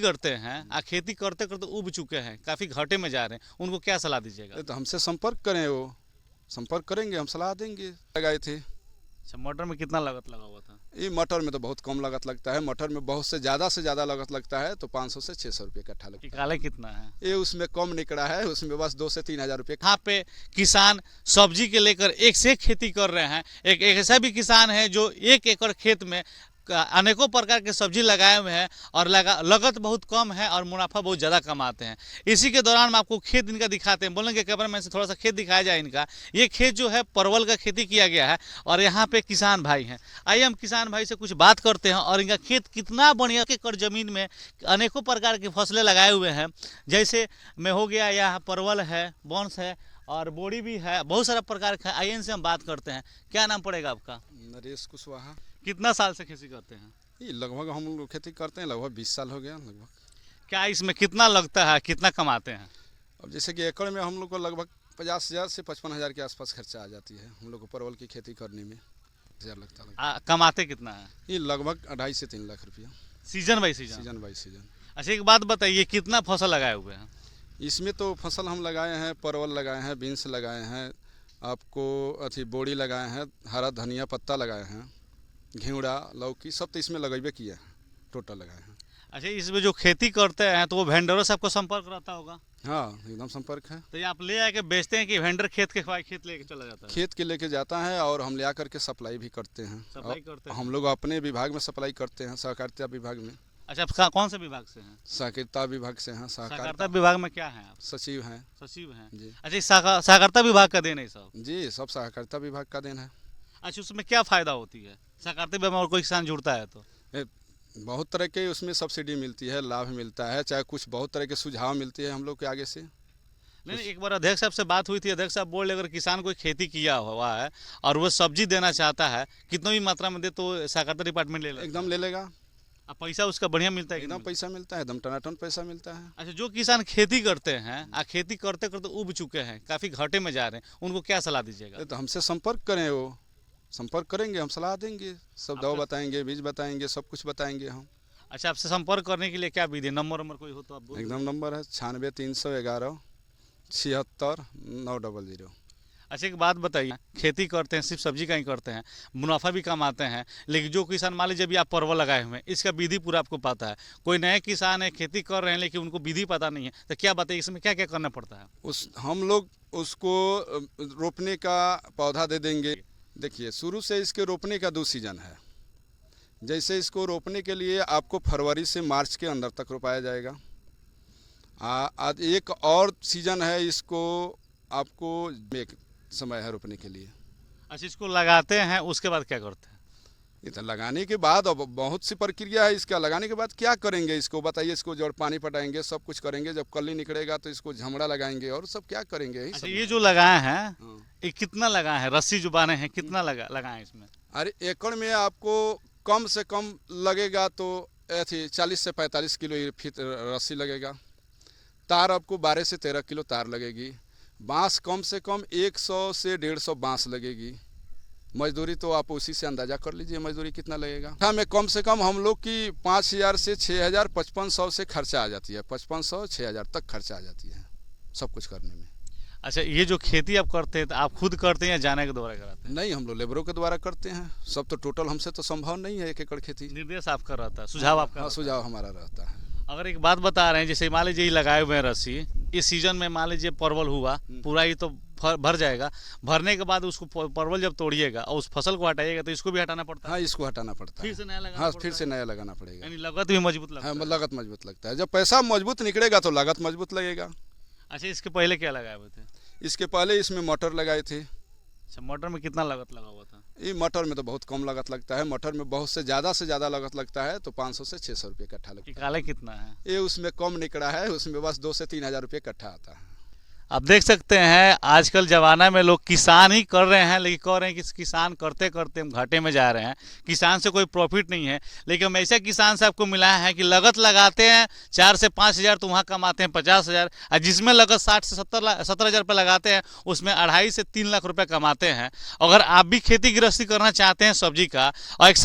करते हैं खेती करते करते उब चुके हैं, काफी घाटे में जा रहे हैं, उनको क्या सलाह दीजिएगा? तो हमसे संपर्क करें, वो संपर्क करेंगे, हम सलाह देंगे। लगाए थे। अच्छा, मटर में कितना लागत लगा हुआ था? ये मटर में तो बहुत कम लागत लगता है। मटर में बहुत से ज़्यादा लागत लगता है, तो 500 से 600 रुपये कट्ठा लगता है। निकाले कितना है? ये उसमें कम निकला है, उसमें बस 2 से 3 हज़ार रुपये। यहाँ पे किसान सब्जी के लेकर एक से एक खेती कर रहे हैं। एक ऐसा भी किसान है जो 1 एकड़ खेत में अनेकों प्रकार के सब्जी लगाए हुए हैं और लागत बहुत कम है और मुनाफा बहुत ज़्यादा कमाते हैं। इसी के दौरान हम आपको खेत इनका दिखाते हैं। बोलेंगे कैमरा मैन से थोड़ा सा खेत दिखाया जाए इनका। ये खेत जो है परवल का खेती किया गया है और यहाँ पे किसान भाई हैं। आइए हम किसान भाई से कुछ बात करते हैं और इनका खेत कितना बढ़िया, 1 एकड़ ज़मीन में अनेकों प्रकार की फसलें लगाए हुए हैं। जैसे में हो गया, यहाँ परवल है, बॉन्स है और बोड़ी भी है, बहुत सारा प्रकार का। आइए इनसे हम बात करते हैं। क्या नाम पड़ेगा आपका? नरेश कुशवाहा। कितना साल से खेती करते हैं? ये लगभग हम लोग खेती करते हैं, लगभग 20 साल हो गया लगभग। क्या इसमें कितना लगता है, कितना कमाते हैं? अब जैसे कि एकड़ में हम लोग को लगभग 50,000 से 55,000 के आसपास खर्चा आ जाती है हम लोग को परवल की खेती करने में। 1000 लगता है। कमाते कितना है? ये लगभग 2.5 से 3 लाख रुपया। Season by season? Season by season. अच्छा, एक बात बताइए, कितना फसल लगाए हुए हैं? इसमें तो फसल हम लगाए हैं, परवल लगाए हैं, बीन्स लगाए हैं, आपको बोड़ी लगाए हैं, हरा धनिया पत्ता लगाए हैं, घेवड़ा, लौकी, सब तो इसमें लगेबे किया है, टोटल लगाए हैं। अच्छा, इसमें जो खेती करते हैं तो वो वेंडरों से आपको संपर्क रहता होगा? हाँ, एकदम संपर्क है। तो ये आप ले आके बेचते हैं कि वेंडर खेत के खेत लेके चला जाता है? खेत के लेके जाता है और हम ले आकर के सप्लाई भी करते हैं। सप्लाई करते हैं? हम लोग अपने विभाग में सप्लाई करते हैं, सहकारिता विभाग में। अच्छा, आप कौन से विभाग से हैं? सहकारिता विभाग से हैं। सहकारिता विभाग में क्या है आप? सचिव हैं। सचिव हैं जी। अच्छा, सहकारिता विभाग का देन है सब? जी, सब सहकारिता विभाग का देन है। अच्छा, उसमें क्या फ़ायदा होती है सहकारिता विभाग में और कोई किसान जुड़ता है तो? बहुत तरह के उसमें सब्सिडी मिलती है, लाभ मिलता है, चाहे कुछ बहुत तरह के सुझाव मिलते हैं हम लोग के आगे से। नहीं, एक बार अध्यक्ष साहब से बात हुई थी। अध्यक्ष साहब बोल अगर किसान कोई खेती किया हुआ है और वो सब्जी देना चाहता है, कितनी भी मात्रा में दे तो सहकारिता डिपार्टमेंट ले लेगा? एकदम ले लेगा। अब पैसा उसका बढ़िया मिलता है? एकदम पैसा मिलता है, एकदम टनाटन पैसा मिलता है। अच्छा, जो किसान खेती करते हैं खेती करते करते उब चुके हैं, काफ़ी घाटे में जा रहे हैं, उनको क्या सलाह दीजिएगा? तो हमसे संपर्क करें, वो संपर्क करेंगे, हम सलाह देंगे, सब दवा बताएंगे, बीज बताएंगे, सब कुछ बताएंगे हम। अच्छा, आपसे संपर्क करने के लिए क्या विधि, नंबर कोई हो तो आप बोल? एकदम नंबर है 96 311 76 900। अच्छा, एक बात बताइए, खेती करते हैं, सिर्फ सब्जी का ही करते हैं, मुनाफा भी कमाते हैं, लेकिन जो किसान मान लीजिए अभी आप परवल लगाए हुए हैं, इसका विधि पूरा आपको पता है। कोई नए किसान है, खेती कर रहे हैं लेकिन उनको विधि पता नहीं है, तो क्या बताइए इसमें क्या क्या करना पड़ता है? हम लोग उसको रोपने का पौधा दे देंगे। देखिए, शुरू से इसके रोपने का 2 सीजन है। जैसे इसको रोपने के लिए आपको फरवरी से मार्च के अंदर तक रोपाया जाएगा। आज एक और सीजन है, इसको आपको एक समय है रोपने के लिए। अच्छा, इसको लगाते हैं, उसके बाद क्या करते हैं? ये तो लगाने के बाद अब बहुत सी प्रक्रिया है इसका। लगाने के बाद क्या करेंगे इसको बताइए। इसको जड़ पानी पटाएंगे, सब कुछ करेंगे, जब कली निकलेगा तो इसको झमड़ा लगाएंगे और सब क्या करेंगे। अच्छा, ये जो लगाए हैं, ये कितना लगाए हैं? रस्सी जो बांधे हैं कितना लगाए इसमें? अरे, एकड़ में आपको कम से कम लगेगा तो 40 से 45 किलो फीट रस्सी लगेगा। तार आपको 12 से 13 किलो तार लगेगी। बांस कम से कम 100 से 150 बांस लगेगी। मजदूरी तो आप उसी से अंदाजा कर लीजिए मजदूरी कितना लगेगा। हमें कम से कम हम लोग की 5,000 से 6,000 5500 से खर्चा आ जाती है। 5500 6,000 तक खर्चा आ जाती है सब कुछ करने में। अच्छा, ये जो खेती आप करते हैं तो आप खुद करते हैं या जाने के द्वारा कराते हैं? नहीं, हम लोग लेबरों के द्वारा करते हैं सब। तो टोटल हमसे तो संभव नहीं है 1 एकड़ खेती। निर्देश आपका रहता है, सुझाव आपका? हाँ, सुझाव हमारा रहता है। अगर एक बात बता रहे हैं, जैसे मान लीजिए लगाए हुए हैं रस्सी, इस सीजन में मान लीजिए परवल हुआ पूरा, ही तो भर जाएगा। भरने के बाद उसको परवल जब तोड़िएगा और उस फसल को हटाइएगा तो इसको भी हटाना पड़ता है? हाँ, इसको हटाना पड़ता है। फिर से नया लगाना हाँ, पड़ता फिर है? से नया लगाना पड़ेगा। यानी लागत भी मजबूत लगता हाँ, है? लागत मजबूत लगता है। जब पैसा मजबूत निकलेगा तो लागत मजबूत लगेगा। अच्छा, इसके पहले क्या लगाए हुए थे? इसके पहले इसमें मटर लगाए थे। अच्छा, मटर में कितना लागत लगा हुआ था? ये मटर में तो बहुत कम लागत लगता है। मटर में बहुत से ज़्यादा लागत लगता है, तो 500 से 600 रुपये कट्ठा लगता है। निकाले कितना है? ये उसमें कम निकला है, उसमें बस 2 से 3 हज़ार रुपये कट्ठा आता है। आप देख सकते हैं आजकल ज़माना में लोग किसान ही कर रहे हैं, लेकिन कह रहे हैं कि किसान करते करते हम घाटे में जा रहे हैं, किसान से कोई प्रॉफिट नहीं है। लेकिन हम ऐसे किसान से आपको मिला है कि लागत लगाते हैं 4 से 5 हज़ार, तो वहाँ कमाते हैं 50,000, और जिसमें लागत 60 से 70 हज़ार रुपये लगाते हैं उसमें 2.5 से 3 लाख रुपये कमाते हैं। अगर आप भी खेती गृहस्थी करना चाहते हैं सब्जी का और एक